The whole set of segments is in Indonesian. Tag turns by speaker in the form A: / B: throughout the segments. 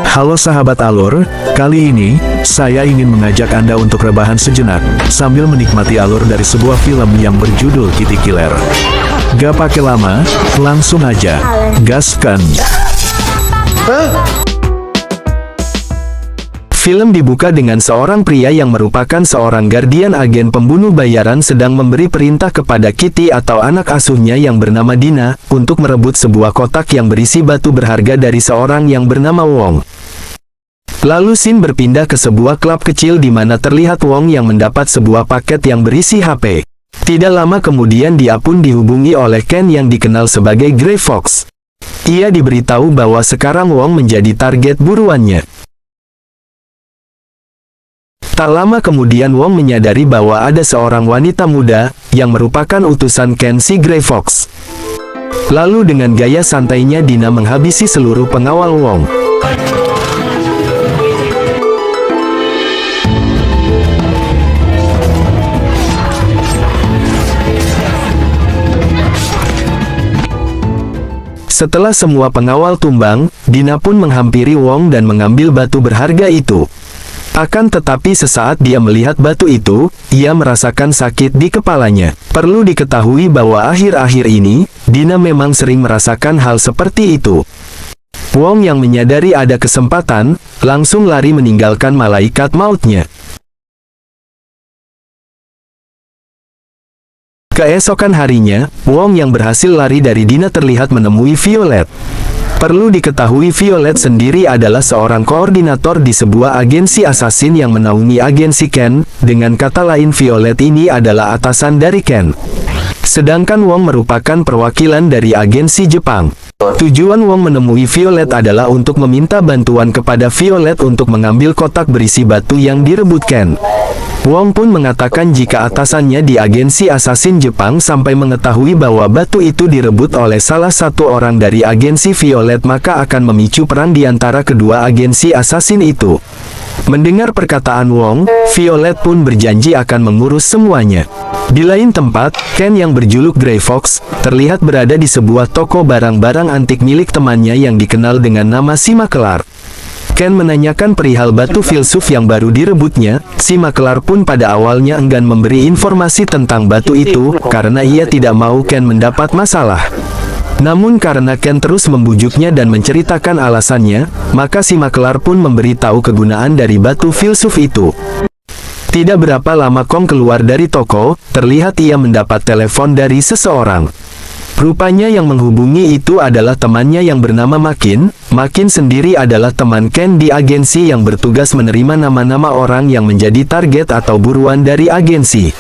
A: Halo sahabat alur, kali ini, saya ingin mengajak Anda untuk rebahan sejenak, sambil menikmati alur dari sebuah film yang berjudul Kitty Killer. Gak pakai lama, langsung aja, gaskan. Film dibuka dengan seorang pria yang merupakan seorang guardian agen pembunuh bayaran sedang memberi perintah kepada Kitty atau anak asuhnya yang bernama Dina, untuk merebut sebuah kotak yang berisi batu berharga dari seorang yang bernama Wong. Lalu scene berpindah ke sebuah klub kecil di mana terlihat Wong yang mendapat sebuah paket yang berisi HP. Tidak lama kemudian dia pun dihubungi oleh Ken yang dikenal sebagai Grey Fox. Ia diberitahu bahwa sekarang Wong menjadi target buruannya. Tak lama kemudian Wong menyadari bahwa ada seorang wanita muda, yang merupakan utusan Ken si Grey Fox. Lalu dengan gaya santainya Dina menghabisi seluruh pengawal Wong. Setelah semua pengawal tumbang, Dina pun menghampiri Wong dan mengambil batu berharga itu. Akan tetapi sesaat dia melihat batu itu, ia merasakan sakit di kepalanya. Perlu diketahui bahwa akhir-akhir ini, Dina memang sering merasakan hal seperti itu. Wong yang menyadari ada kesempatan, langsung lari meninggalkan malaikat mautnya. Keesokan harinya, Wong yang berhasil lari dari Dina terlihat menemui Violet. Perlu diketahui Violet sendiri adalah seorang koordinator di sebuah agensi asasin yang menaungi agensi Ken, dengan kata lain Violet ini adalah atasan dari Ken. Sedangkan Wong merupakan perwakilan dari agensi Jepang. Tujuan Wong menemui Violet adalah untuk meminta bantuan kepada Violet untuk mengambil kotak berisi batu yang direbut Ken. Wong pun mengatakan jika atasannya di agensi asasin Jepang sampai mengetahui bahwa batu itu direbut oleh salah satu orang dari agensi Violet maka akan memicu perang di antara kedua agensi asasin itu. Mendengar perkataan Wong, Violet pun berjanji akan mengurus semuanya. Di lain tempat, Ken yang berjuluk Grey Fox, terlihat berada di sebuah toko barang-barang antik milik temannya yang dikenal dengan nama si Makelar. Ken menanyakan perihal batu filsuf yang baru direbutnya, si Makelar pun pada awalnya enggan memberi informasi tentang batu itu, karena ia tidak mau Ken mendapat masalah. Namun karena Ken terus membujuknya dan menceritakan alasannya, maka si Makelar pun memberitahu kegunaan dari batu filsuf itu. Tidak berapa lama Kong keluar dari toko, terlihat ia mendapat telepon dari seseorang. Rupanya yang menghubungi itu adalah temannya yang bernama Makin. Makin sendiri adalah teman Ken di agensi yang bertugas menerima nama-nama orang yang menjadi target atau buruan dari agensi.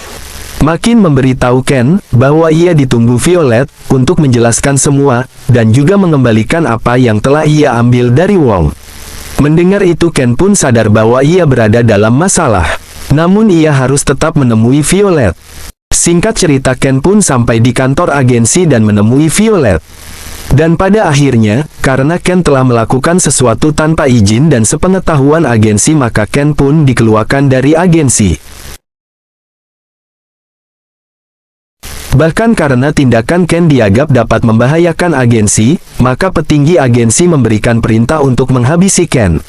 A: Makin memberitahu Ken bahwa ia ditunggu Violet untuk menjelaskan semua, dan juga mengembalikan apa yang telah ia ambil dari Wong. Mendengar itu Ken pun sadar bahwa ia berada dalam masalah. Namun ia harus tetap menemui Violet. Singkat cerita Ken pun sampai di kantor agensi dan menemui Violet. Dan pada akhirnya, karena Ken telah melakukan sesuatu tanpa izin dan sepengetahuan agensi maka Ken pun dikeluarkan dari agensi. Bahkan karena tindakan Ken dianggap dapat membahayakan agensi, maka petinggi agensi memberikan perintah untuk menghabisi Ken.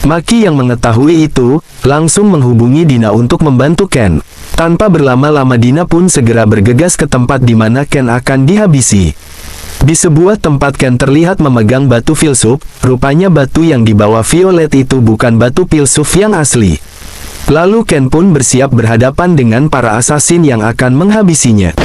A: Maki yang mengetahui itu, langsung menghubungi Dina untuk membantu Ken. Tanpa berlama-lama Dina pun segera bergegas ke tempat di mana Ken akan dihabisi. Di sebuah tempat Ken terlihat memegang batu filsuf, rupanya batu yang dibawa Violet itu bukan batu filsuf yang asli. Lalu Ken pun bersiap berhadapan dengan para asasin yang akan menghabisinya.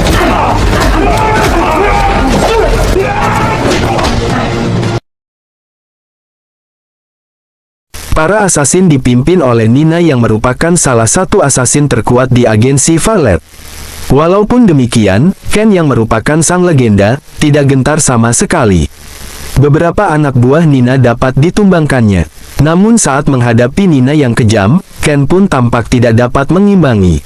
A: Para asasin dipimpin oleh Nina yang merupakan salah satu asasin terkuat di agensi Violet. Walaupun demikian, Ken yang merupakan sang legenda, tidak gentar sama sekali. Beberapa anak buah Nina dapat ditumbangkannya. Namun saat menghadapi Nina yang kejam, Ken pun tampak tidak dapat mengimbangi.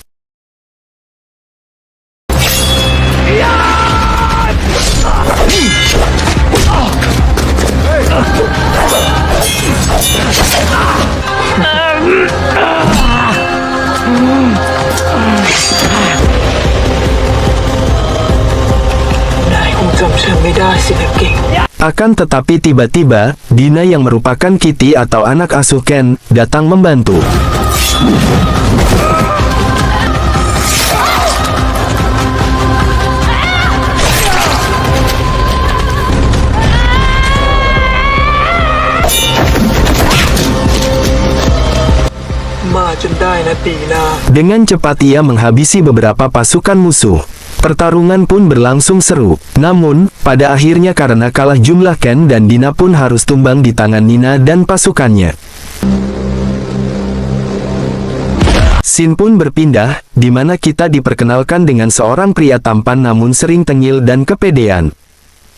A: Akan tetapi tiba-tiba, Dina yang merupakan Kitty atau anak asuh Ken, datang membantu. Dengan cepat ia menghabisi beberapa pasukan musuh. Pertarungan pun berlangsung seru. Namun, pada akhirnya karena kalah jumlah Ken dan Dina pun harus tumbang di tangan Nina dan pasukannya. Scene pun berpindah, di mana kita diperkenalkan dengan seorang pria tampan namun sering tengil dan kepedean.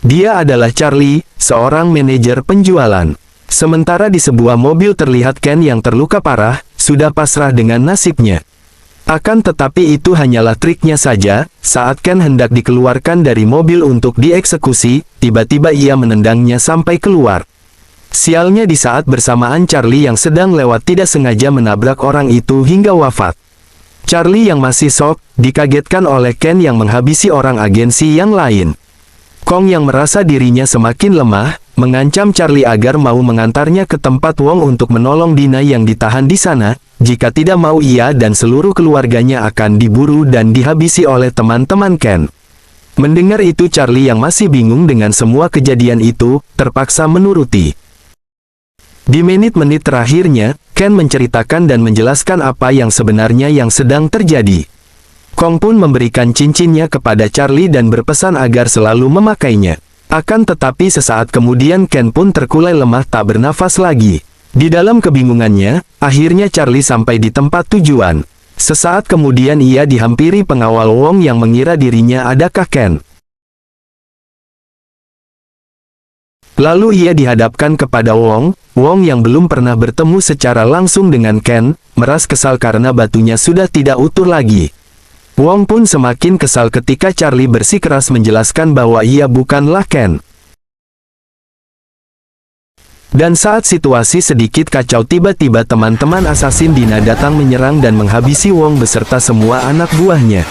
A: Dia adalah Charlie, seorang manajer penjualan. Sementara di sebuah mobil terlihat Ken yang terluka parah, sudah pasrah dengan nasibnya. Akan tetapi itu hanyalah triknya saja. Saat Ken hendak dikeluarkan dari mobil untuk dieksekusi, tiba-tiba ia menendangnya sampai keluar. Sialnya di saat bersamaan Charlie yang sedang lewat tidak sengaja menabrak orang itu hingga wafat. Charlie yang masih shock, dikagetkan oleh Ken yang menghabisi orang agensi yang lain. Kong yang merasa dirinya semakin lemah, mengancam Charlie agar mau mengantarnya ke tempat Wong untuk menolong Dina yang ditahan di sana. Jika tidak mau ia dan seluruh keluarganya akan diburu dan dihabisi oleh teman-teman Ken. Mendengar itu Charlie yang masih bingung dengan semua kejadian itu, terpaksa menuruti. Di menit-menit terakhirnya, Ken menceritakan dan menjelaskan apa yang sebenarnya yang sedang terjadi. Kong pun memberikan cincinnya kepada Charlie dan berpesan agar selalu memakainya. Akan tetapi sesaat kemudian Ken pun terkulai lemah tak bernafas lagi. Di dalam kebingungannya, akhirnya Charlie sampai di tempat tujuan. Sesaat kemudian ia dihampiri pengawal Wong yang mengira dirinya adakah Ken. Lalu ia dihadapkan kepada Wong yang belum pernah bertemu secara langsung dengan Ken, meras kesal karena batunya sudah tidak utuh lagi. Wong pun semakin kesal ketika Charlie bersikeras menjelaskan bahwa ia bukanlah Ken. Dan saat situasi sedikit kacau tiba-tiba teman-teman asasin Dina datang menyerang dan menghabisi Wong beserta semua anak buahnya.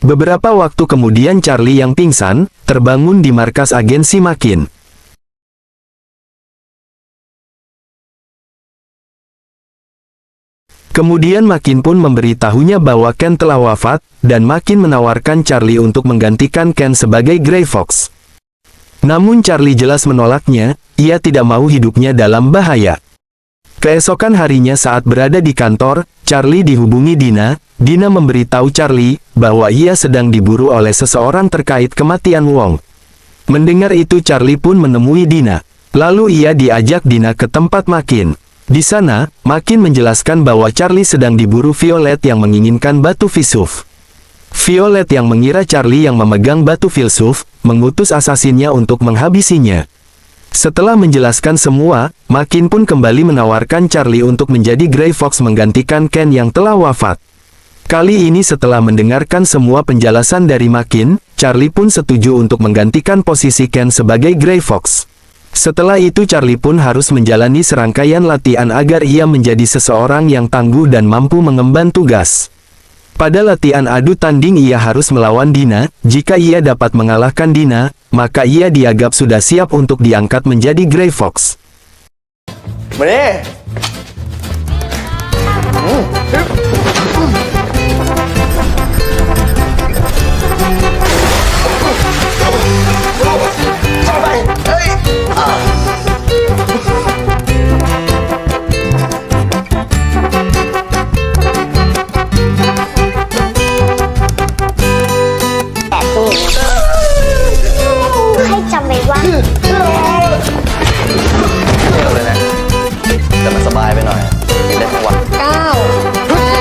A: Beberapa waktu kemudian Charlie yang pingsan, terbangun di markas agensi Makin. Kemudian Makin pun memberitahunya bahwa Ken telah wafat, dan Makin menawarkan Charlie untuk menggantikan Ken sebagai Grey Fox. Namun Charlie jelas menolaknya, ia tidak mau hidupnya dalam bahaya. Keesokan harinya saat berada di kantor, Charlie dihubungi Dina. Dina memberitahu Charlie bahwa ia sedang diburu oleh seseorang terkait kematian Wong. Mendengar itu Charlie pun menemui Dina. Lalu ia diajak Dina ke tempat Makin. Di sana, Makin menjelaskan bahwa Charlie sedang diburu Violet yang menginginkan batu Filsuf. Violet yang mengira Charlie yang memegang batu Filsuf, mengutus asasinnya untuk menghabisinya. Setelah menjelaskan semua, Makin pun kembali menawarkan Charlie untuk menjadi Grey Fox menggantikan Ken yang telah wafat. Kali ini setelah mendengarkan semua penjelasan dari Makin, Charlie pun setuju untuk menggantikan posisi Ken sebagai Grey Fox. Setelah itu Charlie pun harus menjalani serangkaian latihan agar ia menjadi seseorang yang tangguh dan mampu mengemban tugas. Pada latihan adu tanding ia harus melawan Dina. Jika ia dapat mengalahkan Dina, maka ia dianggap sudah siap untuk diangkat menjadi Grey Fox.
B: Hay chồng mày quá.
C: เร็วเลยนะแต่มันสบายไปหน่อยกินได้ทั้งวัน
B: 9 8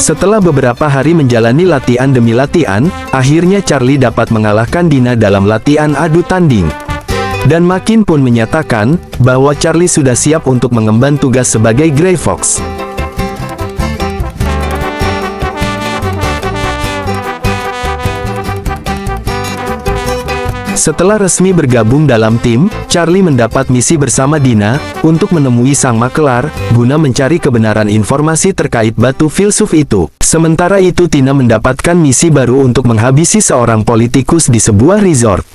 A: Setelah beberapa hari menjalani latihan demi latihan, akhirnya Charlie dapat mengalahkan Dina dalam latihan adu tanding. Dan Makin pun menyatakan bahwa Charlie sudah siap untuk mengemban tugas sebagai Grey Fox. Setelah resmi bergabung dalam tim, Charlie mendapat misi bersama Dina untuk menemui sang makelar guna mencari kebenaran informasi terkait batu filsuf itu. Sementara itu Tina mendapatkan misi baru untuk menghabisi seorang politikus di sebuah resort.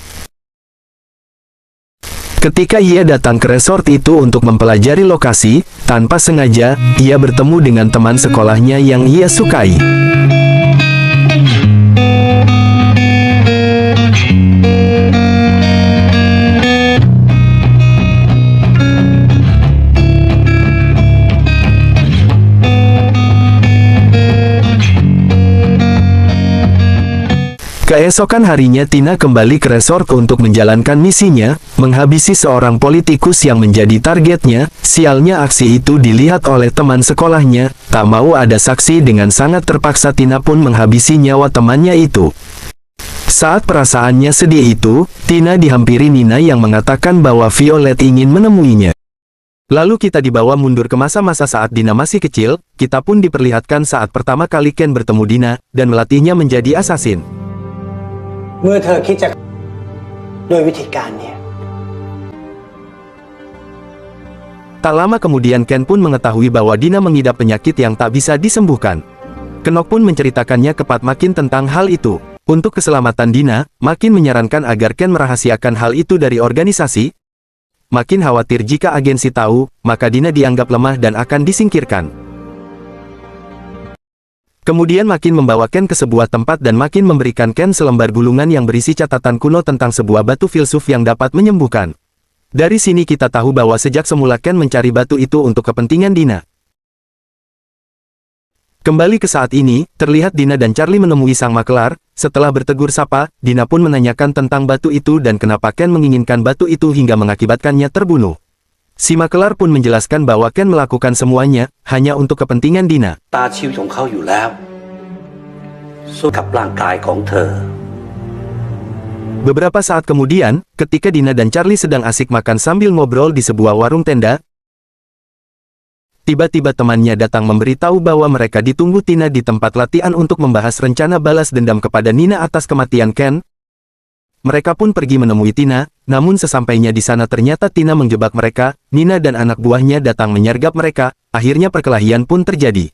A: Ketika ia datang ke resort itu untuk mempelajari lokasi, tanpa sengaja, ia bertemu dengan teman sekolahnya yang ia sukai. Keesokan harinya Tina kembali ke resort untuk menjalankan misinya, menghabisi seorang politikus yang menjadi targetnya. Sialnya aksi itu dilihat oleh teman sekolahnya, tak mau ada saksi dengan sangat terpaksa Tina pun menghabisi nyawa temannya itu. Saat perasaannya sedih itu, Tina dihampiri Nina yang mengatakan bahwa Violet ingin menemuinya. Lalu kita dibawa mundur ke masa-masa saat Dina masih kecil, kita pun diperlihatkan saat pertama kali Ken bertemu Dina, dan melatihnya menjadi assassin.
C: เมื่อเธอคิดจะด้วยวิธีการเนี่ย
A: Tak lama kemudian Ken pun mengetahui bahwa Dina mengidap penyakit yang tak bisa disembuhkan. Kenok pun menceritakannya kepada Makin tentang hal itu. Untuk keselamatan Dina, Makin menyarankan agar Ken merahasiakan hal itu dari organisasi. Makin khawatir jika agensi tahu, maka Dina dianggap lemah dan akan disingkirkan. Kemudian Makin membawa Ken ke sebuah tempat dan Makin memberikan Ken selembar gulungan yang berisi catatan kuno tentang sebuah batu filsuf yang dapat menyembuhkan. Dari sini kita tahu bahwa sejak semula Ken mencari batu itu untuk kepentingan Dina. Kembali ke saat ini, terlihat Dina dan Charlie menemui sang makelar. Setelah bertegur sapa, Dina pun menanyakan tentang batu itu dan kenapa Ken menginginkan batu itu hingga mengakibatkannya terbunuh. Si makelar pun menjelaskan bahwa Ken melakukan semuanya hanya untuk kepentingan Dina.
D: ตาชีวิตของเขาอยู่แล้วสู้กับร่างกายของเธอ
A: Beberapa saat kemudian, ketika Dina dan Charlie sedang asik makan sambil ngobrol di sebuah warung tenda, tiba-tiba temannya datang memberitahu bahwa mereka ditunggu Tina di tempat latihan untuk membahas rencana balas dendam kepada Nina atas kematian Ken. Mereka pun pergi menemui Tina, namun sesampainya di sana ternyata Tina menjebak mereka. Nina dan anak buahnya datang menyergap mereka, akhirnya perkelahian pun terjadi.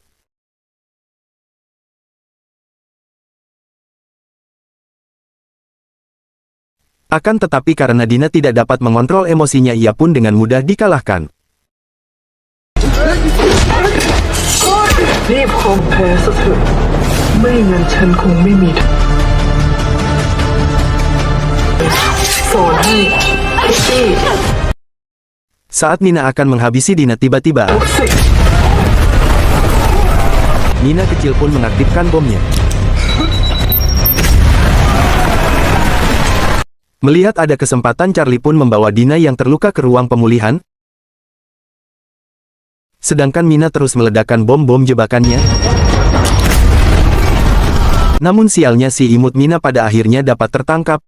A: Akan tetapi karena Dina tidak dapat mengontrol emosinya, ia pun dengan mudah dikalahkan.
E: รีบคอมแพ้ซะเถอะไม่งั้นฉันคงไม่มีสอนให้คิตตี้
A: Saat Nina akan menghabisi Dina tiba-tiba,
E: ทุกสิ่ง
A: Nina kecil pun mengaktifkan bomnya. Melihat ada kesempatan, Charlie pun membawa Dina yang terluka ke ruang pemulihan. Sedangkan Nina terus meledakkan bom-bom jebakannya. Namun sialnya si imut Nina pada akhirnya dapat tertangkap.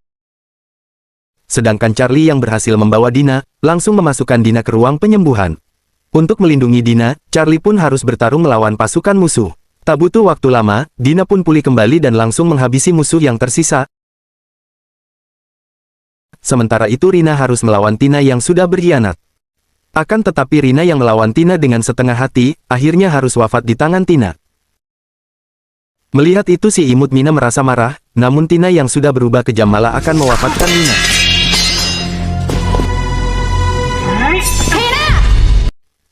A: Sedangkan Charlie yang berhasil membawa Dina, langsung memasukkan Dina ke ruang penyembuhan. Untuk melindungi Dina, Charlie pun harus bertarung melawan pasukan musuh. Tak butuh waktu lama, Dina pun pulih kembali dan langsung menghabisi musuh yang tersisa. Sementara itu Rina harus melawan Tina yang sudah berkhianat. Akan tetapi Rina yang melawan Tina dengan setengah hati, akhirnya harus wafat di tangan Tina. Melihat itu si imut Mina merasa marah, namun Tina yang sudah berubah kejam malah akan mewafatkan Mina.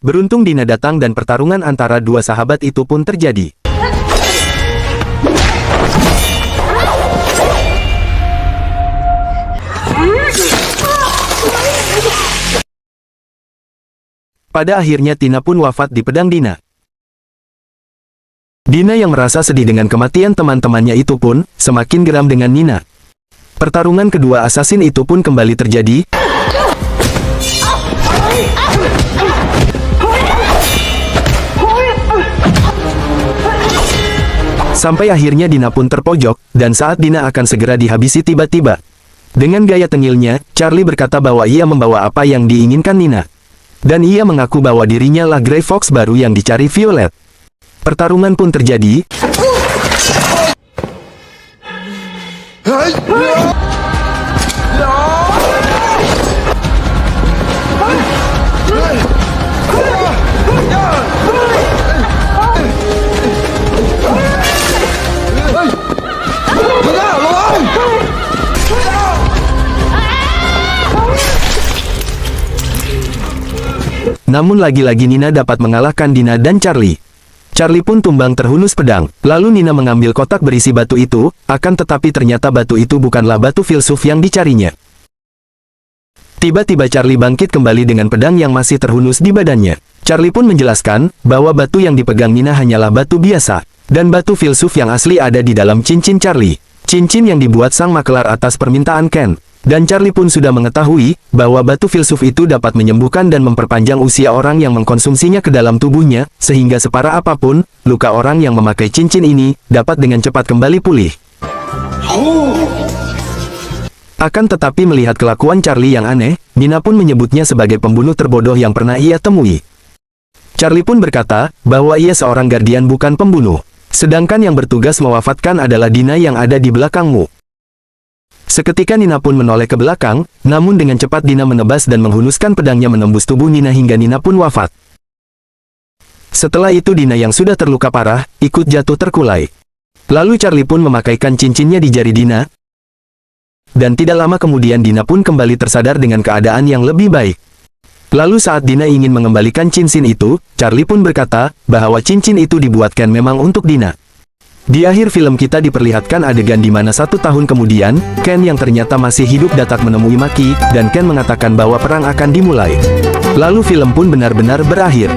A: Beruntung Dina datang dan pertarungan antara dua sahabat itu pun terjadi. Pada akhirnya Tina pun wafat di pedang Dina. Dina yang merasa sedih dengan kematian teman-temannya itu pun semakin geram dengan Nina. Pertarungan kedua assassin itu pun kembali terjadi. Sampai akhirnya Dina pun terpojok, dan saat Dina akan segera dihabisi tiba-tiba. Dengan gaya tengilnya, Charlie berkata bahwa ia membawa apa yang diinginkan Nina. Dan ia mengaku bahwa dirinya lah Grey Fox baru yang dicari Violet. Pertarungan pun terjadi. Namun lagi-lagi Nina dapat mengalahkan Dina dan Charlie. Charlie pun tumbang terhunus pedang. Lalu Nina mengambil kotak berisi batu itu, akan tetapi ternyata batu itu bukanlah batu filsuf yang dicarinya. Tiba-tiba Charlie bangkit kembali dengan pedang yang masih terhunus di badannya. Charlie pun menjelaskan bahwa batu yang dipegang Nina hanyalah batu biasa, dan batu filsuf yang asli ada di dalam cincin Charlie. Cincin yang dibuat sang makelar atas permintaan Ken. Dan Charlie pun sudah mengetahui bahwa batu filsuf itu dapat menyembuhkan dan memperpanjang usia orang yang mengkonsumsinya ke dalam tubuhnya, sehingga separah apapun, luka orang yang memakai cincin ini dapat dengan cepat kembali pulih. Akan tetapi melihat kelakuan Charlie yang aneh, Nina pun menyebutnya sebagai pembunuh terbodoh yang pernah ia temui. Charlie pun berkata bahwa ia seorang guardian bukan pembunuh. Sedangkan yang bertugas mewafatkan adalah Dina yang ada di belakangmu. Seketika Nina pun menoleh ke belakang, namun dengan cepat Dina menebas dan menghunuskan pedangnya menembus tubuh Nina hingga Nina pun wafat. Setelah itu Dina yang sudah terluka parah, ikut jatuh terkulai. Lalu Charlie pun memakaikan cincinnya di jari Dina. Dan tidak lama kemudian Dina pun kembali tersadar dengan keadaan yang lebih baik. Lalu saat Dina ingin mengembalikan cincin itu, Charlie pun berkata bahwa cincin itu dibuatkan memang untuk Dina. Di akhir film kita diperlihatkan adegan di mana 1 tahun kemudian, Ken yang ternyata masih hidup datang menemui Maki, dan Ken mengatakan bahwa perang akan dimulai. Lalu film pun benar-benar berakhir.